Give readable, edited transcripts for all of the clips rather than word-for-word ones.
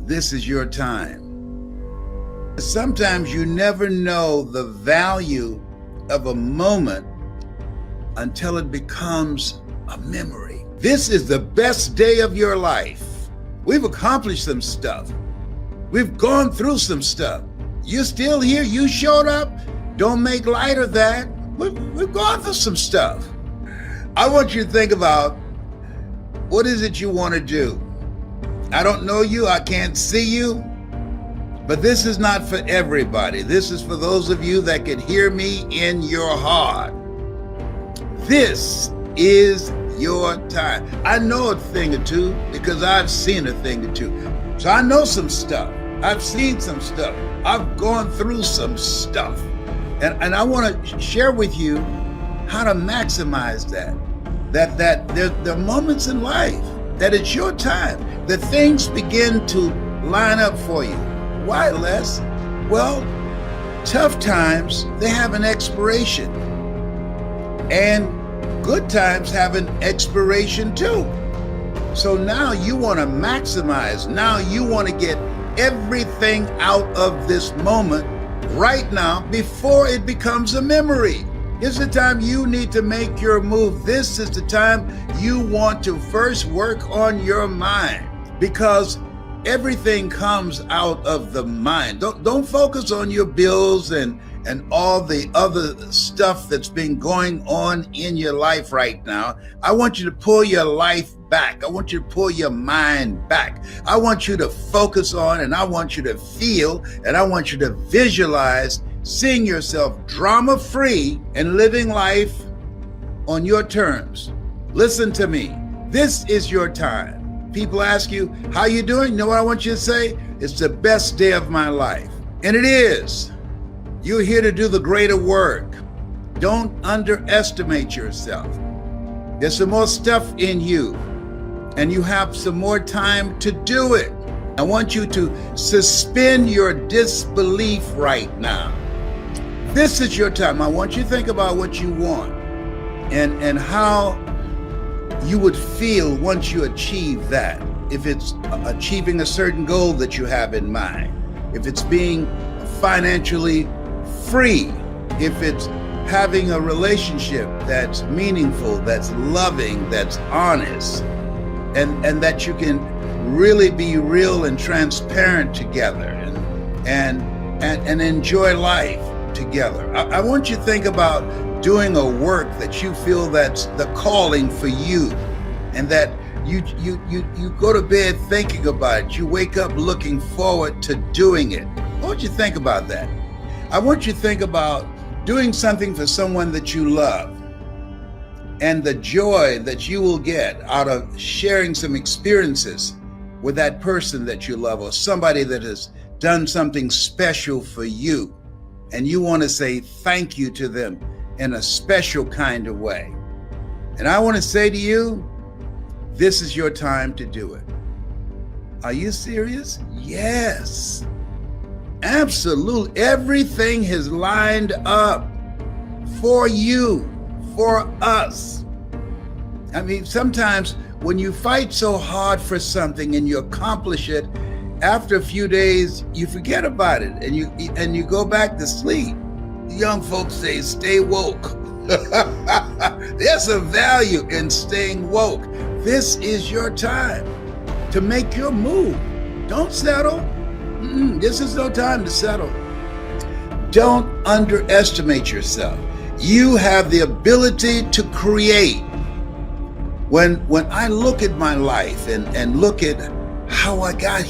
This is your time. Sometimes you never know the value of a moment until it becomes a memory. This is the best day of your life. We've accomplished some stuff. We've gone through some stuff. You're still here. You showed up. Don't make light of that. We've gone through some stuff. I want you to think about, what is it you want to do? I don't know you. I can't see you. But this is not for everybody. This is for those of you that can hear me in your heart. This is your time. I know a thing or two because I've seen a thing or two. So I know some stuff. I've seen some stuff. I've gone through some stuff. And I want to share with you how to maximize that. That there are moments in life that it's your time, that things begin to line up for you. Why, Les? Well, tough times, they have an expiration. And good times have an expiration too. So now you want to maximize. Now you want to get everything out of this moment right now before it becomes a memory. It's the time you need to make your move. This is the time you want to first work on your mind, because everything comes out of the mind. Don't focus on your bills and all the other stuff that's been going on in your life right now. I want you to pull your life back. I want you to pull your mind back. I want you to focus on, and I want you to feel, and I want you to visualize seeing yourself drama-free and living life on your terms. Listen to me. This is your time. People ask you, how you doing? You know what I want you to say? It's the best day of my life. And it is. You're here to do the greater work. Don't underestimate yourself. There's some more stuff in you, and you have some more time to do it. I want you to suspend your disbelief right now. This is your time. I want you to think about what you want and how you would feel once you achieve that. If it's achieving a certain goal that you have in mind, if it's being financially free, if it's having a relationship that's meaningful, that's loving, that's honest, and that you can really be real and transparent together and enjoy life together. I want you to think about doing a work that you feel that's the calling for you, and that you go to bed thinking about it. You wake up looking forward to doing it. I want you to think about that. I want you to think about doing something for someone that you love, and the joy that you will get out of sharing some experiences with that person that you love, or somebody that has done something special for you, and you want to say thank you to them in a special kind of way. And I want to say to you, this is your time to do it. Are you serious? Yes. Absolutely. Everything has lined up for you, for us. I mean, sometimes when you fight so hard for something and you accomplish it, after a few days, you forget about it and you go back to sleep. Young folks say, stay woke. There's a value in staying woke. This is your time to make your move. Don't settle. This is no time to settle. Don't underestimate yourself. You have the ability to create. When I look at my life and look at how I got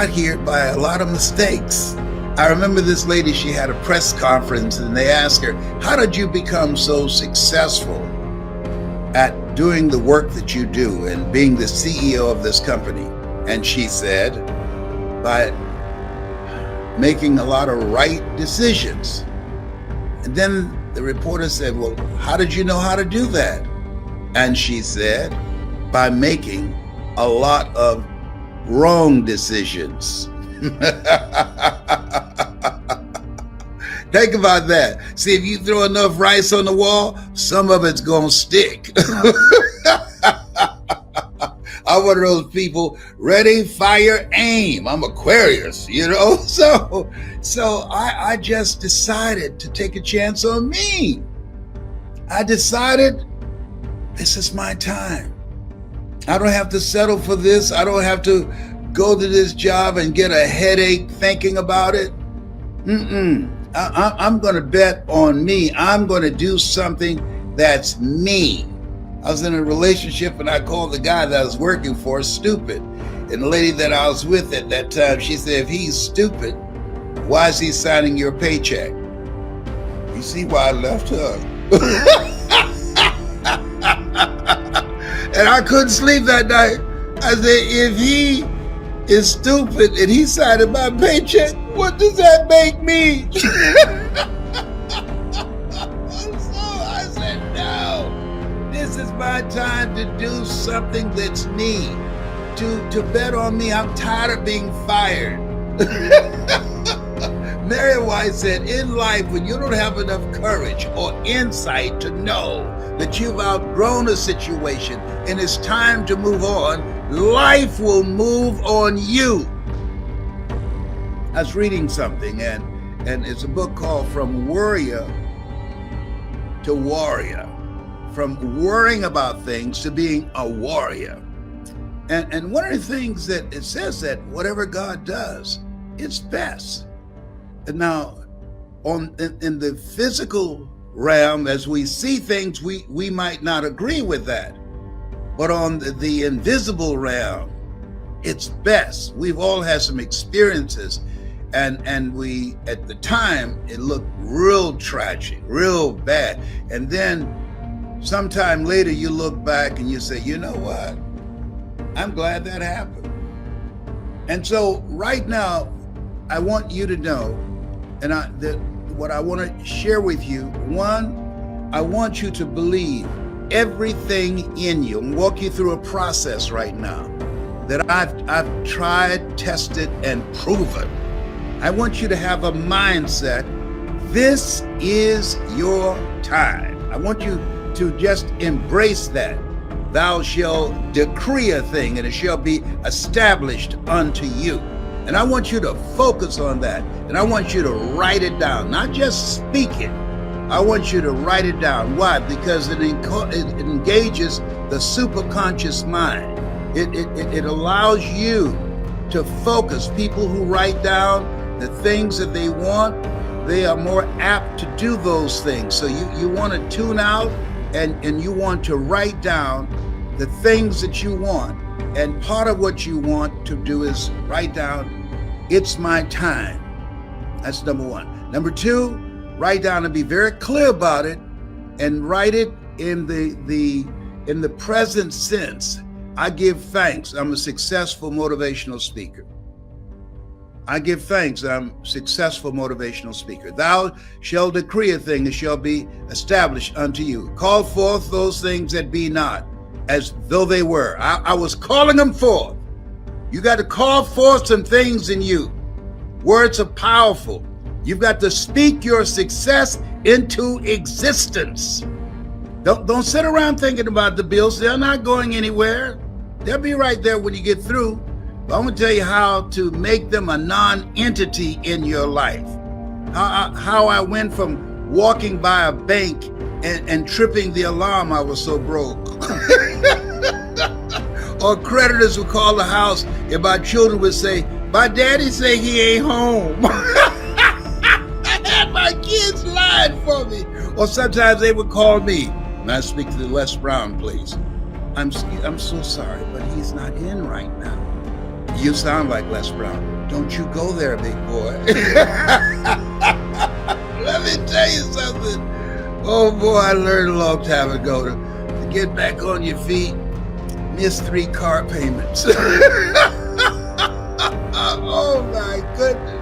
here by a lot of mistakes. I remember this lady, she had a press conference and they asked her, how did you become so successful at doing the work that you do and being the CEO of this company? And she said, by making a lot of right decisions. And then the reporter said, well, how did you know how to do that? And she said, by making a lot of wrong decisions. Think about that. See, if you throw enough rice on the wall, some of it's gonna stick. I'm one of those people, ready, fire, aim. I'm Aquarius, you know? So I just decided to take a chance on me. I decided this is my time. I don't have to settle for this. I don't have to go to this job and get a headache thinking about it. I'm going to bet on me. I'm going to do something that's me. I was in a relationship and I called the guy that I was working for stupid. And the lady that I was with at that time, she said, if he's stupid, why is he signing your paycheck? You see why I left her? And I couldn't sleep that night. I said, if he is stupid and he's signing my paycheck, what does that make me? So I said, no, this is my time to do something that's me, to bet on me. I'm tired of being fired. Mary White said, in life, when you don't have enough courage or insight to know that you've outgrown a situation and it's time to move on, life will move on you. I was reading something, and it's a book called From Worrier to Warrior. From worrying about things to being a warrior. And one of the things that it says that whatever God does, it's best. And now, in the physical realm, as we see things, we might not agree with that. But on the invisible realm, it's best. We've all had some experiences, and we, at the time, it looked real tragic, real bad. And then sometime later, you look back and you say, you know what? I'm glad that happened. And so right now, I want you to know, and what I want to share with you, one, I want you to believe everything in you. I'm walk you through a process right now that I've tried, tested, and proven. I want you to have a mindset. This is your time. I want you to just embrace that. Thou shalt decree a thing, and it shall be established unto you. And I want you to focus on that. And I want you to write it down, not just speak it. I want you to write it down. Why? Because it engages the superconscious mind. It allows you to focus. People who write down the things that they want, they are more apt to do those things. So you want to tune out and you want to write down the things that you want. And part of what you want to do is write down, it's my time. That's number one. Number two, write down and be very clear about it, and write it in the present sense. I give thanks. I'm a successful motivational speaker. I give thanks. I'm a successful motivational speaker. Thou shalt decree a thing, it shall be established unto you. Call forth those things that be not, as though they were. I was calling them forth. You got to call forth some things in you. Words are powerful. You've got to speak your success into existence. Don't sit around thinking about the bills. They're not going anywhere. They'll be right there when you get through. But I'm going to tell you how to make them a non-entity in your life. How I went from walking by a bank and tripping the alarm, I was so broke. Or creditors would call the house and my children would say, my daddy say he ain't home. I had my kids lying for me. Or sometimes they would call me, may I speak to Les Brown, please? I'm so sorry, but he's not in right now. You sound like Les Brown. Don't you go there, big boy. Let me tell you something. Oh boy, I learned a long time ago to get back on your feet, miss 3 car payments. Oh my goodness.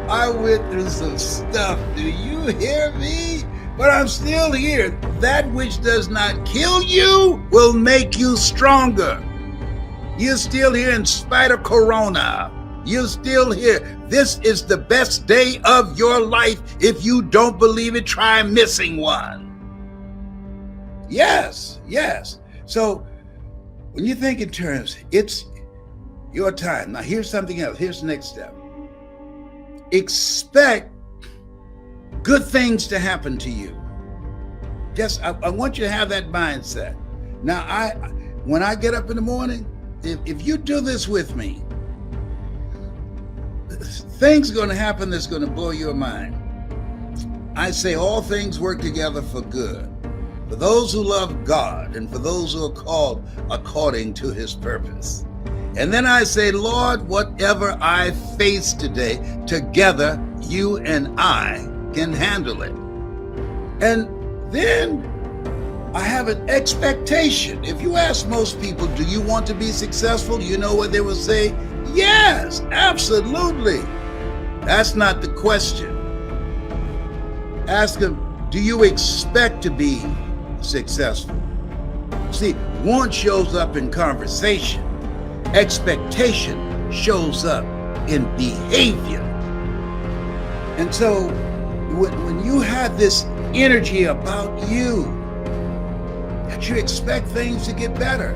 I went through some stuff. Do you hear me? But I'm still here. That which does not kill you will make you stronger. You're still here in spite of Corona. You're still here. This is the best day of your life. If you don't believe it, try missing one. Yes. So When you think in terms, it's your time. Now, here's something else. Here's the next step. Expect good things to happen to you. I want you to have that mindset. Now, when I get up in the morning, if you do this with me, things are going to happen that's going to blow your mind. I say all things work together for good, for those who love God and for those who are called according to his purpose. And then I say, Lord, whatever I face today, together you and I can handle it. And then I have an expectation. If you ask most people, do you want to be successful? You know what they will say? Yes, absolutely. That's not the question. Ask them, do you expect to be successful? See, want shows up in conversation. Expectation shows up in behavior. And so when you have this energy about you, that you expect things to get better,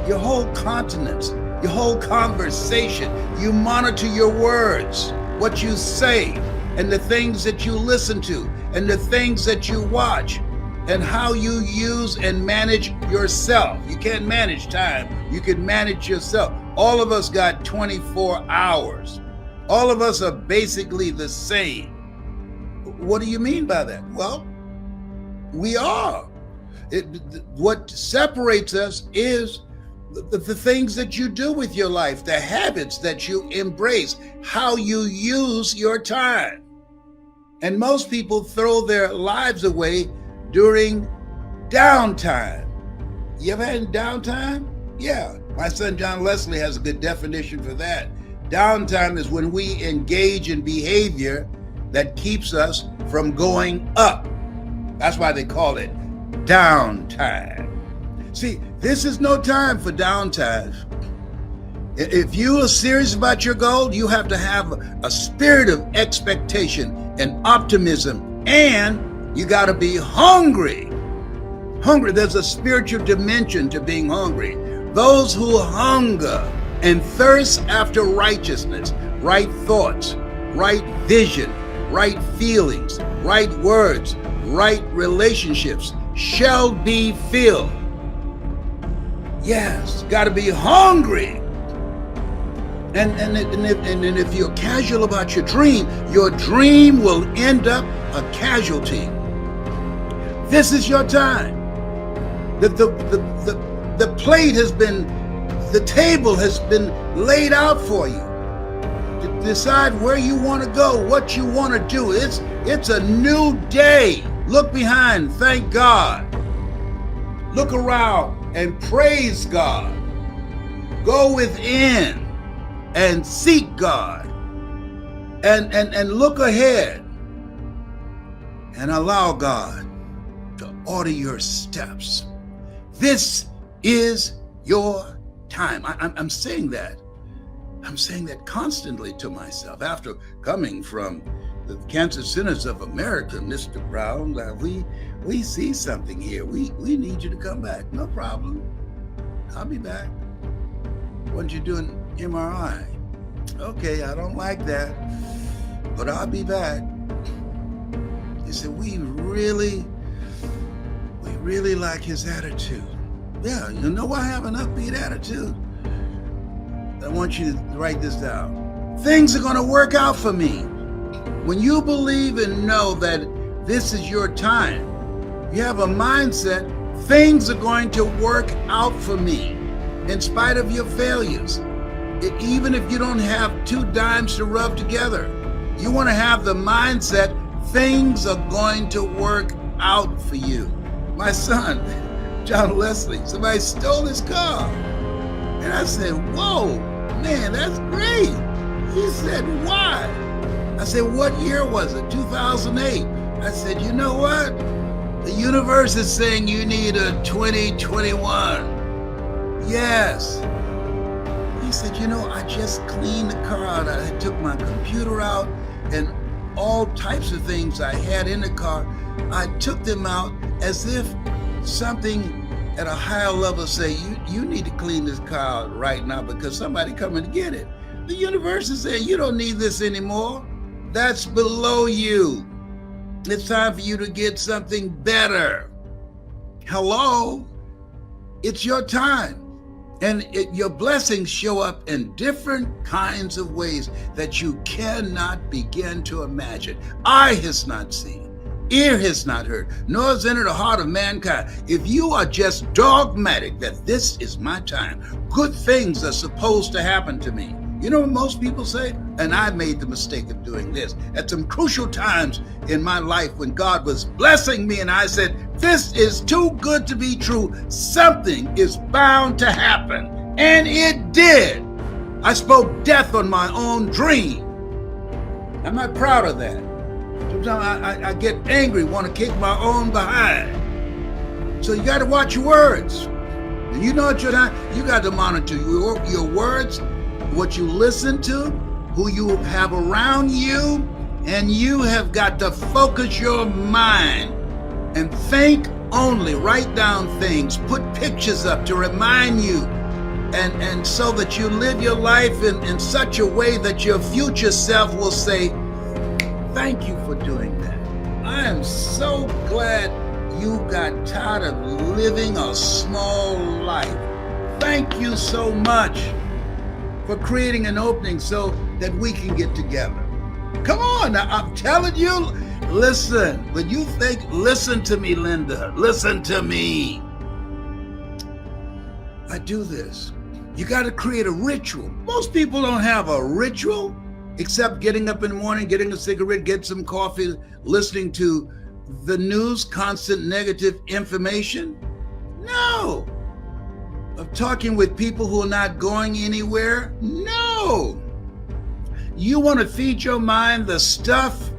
your whole countenance, your whole conversation, you monitor your words, what you say, and the things that you listen to, and the things that you watch, and how you use and manage yourself. You can't manage time, you can manage yourself. All of us got 24 hours. All of us are basically the same. What do you mean by that? Well, we are. What separates us is the things that you do with your life, the habits that you embrace, how you use your time. And most people throw their lives away during downtime. You ever had downtime? Yeah. My son John Leslie has a good definition for that. Downtime is when we engage in behavior that keeps us from going up. That's why they call it downtime. See, this is no time for downtime. If you are serious about your goal, you have to have a spirit of expectation and optimism, and you got to be hungry. Hungry, there's a spiritual dimension to being hungry. Those who hunger and thirst after righteousness, right thoughts, right vision, right feelings, right words, right relationships shall be filled. Yes, got to be hungry. And if you're casual about your dream will end up a casualty. This is your time. The plate has been, the table has been laid out for you to decide where you want to go, what you want to do. It's a new day. Look behind, thank God. Look around and praise God. Go within and seek God. And look ahead and allow God to order your steps. This is your time. I'm saying that. I'm saying that constantly to myself after coming from the Cancer Centers of America. Mr. Brown, we see something here. We need you to come back. No problem. I'll be back. When you doing MRI? Okay, I don't like that, but I'll be back. He said, we really like his attitude. Yeah, you know I have an upbeat attitude. I want you to write this down. Things are going to work out for me. When you believe and know that this is your time, you have a mindset, things are going to work out for me in spite of your failures. Even if you don't have two dimes to rub together, you want to have the mindset, things are going to work out for you. My son, John Leslie, somebody stole his car. And I said, whoa, man, that's great. He said, why? I said, what year was it? 2008. I said, you know what? The universe is saying you need a 2021. Yes. He said, you know, I just cleaned the car out. I took my computer out and all types of things I had in the car. I took them out as if something at a higher level say, you need to clean this car right now because somebody coming to get it. The universe is saying, you don't need this anymore. That's below you. It's time for you to get something better. Hello? It's your time. And your blessings show up in different kinds of ways that you cannot begin to imagine. Eye has not seen, ear has not heard, nor has entered the heart of mankind. If you are just dogmatic that this is my time, good things are supposed to happen to me. You know what most people say? And I made the mistake of doing this at some crucial times in my life when God was blessing me and I said, this is too good to be true. Something is bound to happen. And it did. I spoke death on my own dream. I'm not proud of that. Sometimes I get angry, want to kick my own behind. So you got to watch your words. And you know what you got to monitor your words, what you listen to, who you have around you, and you have got to focus your mind and think only. Write down things, put pictures up to remind you, and so that you live your life in such a way that your future self will say, thank you for doing that. I am so glad you got tired of living a small life. Thank you so much for creating an opening so that we can get together. Come on, now, I'm telling you, listen. When you think, listen to me, Linda, listen to me. I do this. You got to create a ritual. Most people don't have a ritual except getting up in the morning, getting a cigarette, getting some coffee, listening to the news, constant negative information. No. Of talking with people who are not going anywhere? No. You want to feed your mind the stuff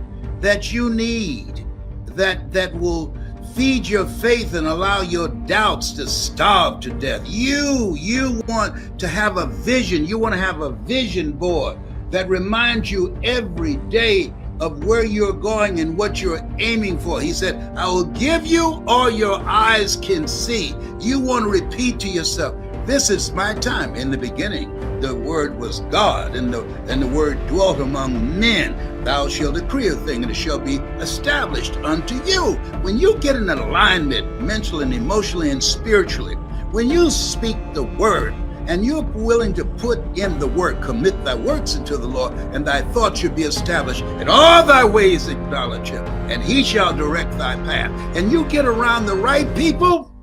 that you need, that will feed your faith and allow your doubts to starve to death. You want to have a vision. You want to have a vision board that reminds you every day of where you're going and what you're aiming for. He said, I will give you all your eyes can see. You want to repeat to yourself, this is my time. In the beginning, the word was God, and the word dwelt among men. Thou shalt decree a thing, and it shall be established unto you. When you get in alignment, mentally and emotionally and spiritually, when you speak the word, and you're willing to put in the work, commit thy works unto the Lord, and thy thoughts should be established. In all thy ways acknowledge him, and he shall direct thy path. And you get around the right people,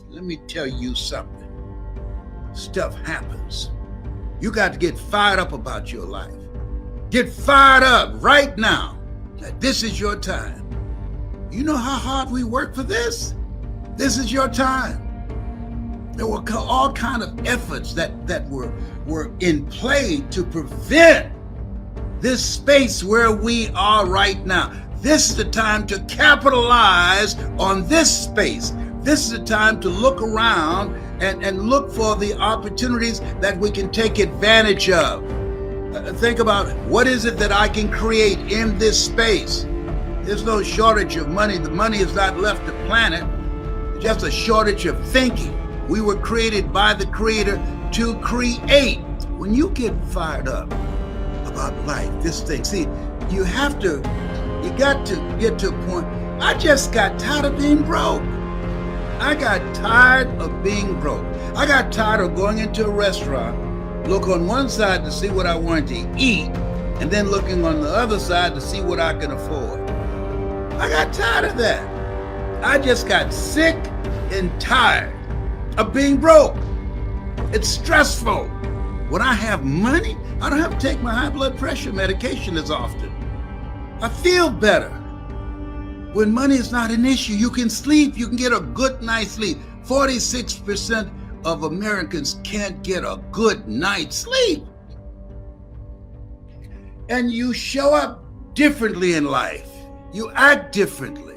let me tell you something. Stuff happens. You got to get fired up about your life. Get fired up right now. This is your time. You know how hard we work for this? This is your time. There were all kind of efforts that were in play to prevent this space where we are right now. This is the time to capitalize on this space. This is the time to look around and look for the opportunities that we can take advantage of. Think about what is it that I can create in this space. There's no shortage of money. The money has not left the planet. It's just a shortage of thinking. We were created by the Creator to create. When you get fired up about life, this thing, see, you got to get to a point. I just got tired of being broke. I got tired of being broke. I got tired of going into a restaurant, look on one side to see what I wanted to eat, and then looking on the other side to see what I can afford. I got tired of that. I just got sick and tired of being broke. It's stressful. When I have money, I don't have to take my high blood pressure medication as often. I feel better. When money is not an issue, you can sleep, you can get a good night's sleep. 46% of Americans can't get a good night's sleep. And you show up differently in life. You act differently.